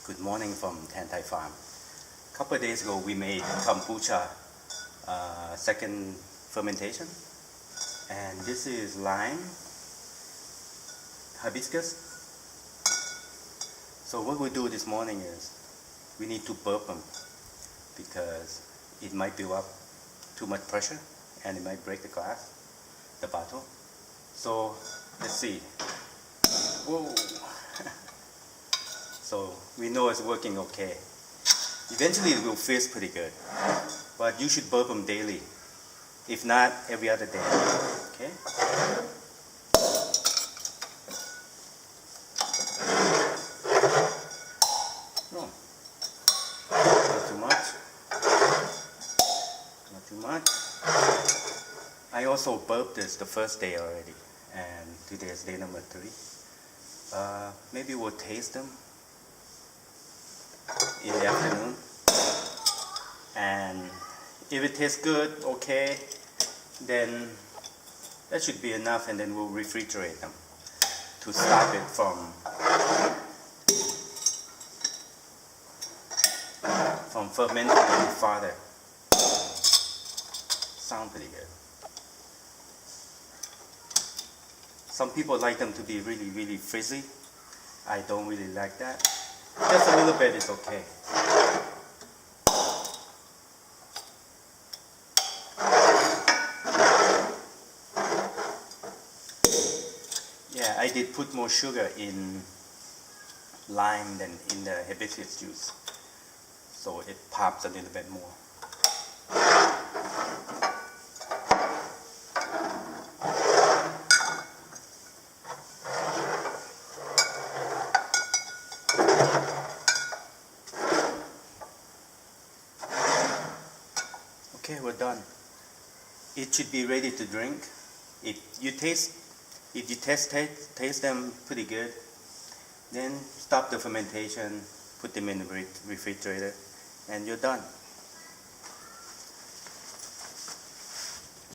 Good morning from Tantai Farm. A couple of days ago we made kombucha second fermentation, and this is lime, hibiscus. So what we do this morning is we need to burp them because it might build up too much pressure and it might break the glass, the bottle. So let's see. Whoa. So we know it's working okay. Eventually it will fizz pretty good, but you should burp them daily, if not every other day. Okay? No, not too much. Not too much. I also burped this the first day already, and today is day number 3. Maybe we'll taste them in the afternoon, and if it tastes good, okay, then that should be enough, and then we'll refrigerate them to stop it from fermenting any farther. Sound pretty good. Some people like them to be really frizzy. I don't really like that. Just a little bit is okay. Yeah, I did put more sugar in lime than in the hibiscus juice, so it pops a little bit more. Okay, we're done. It should be ready to drink. If you taste them pretty good, then stop the fermentation, put them in the refrigerator, and you're done.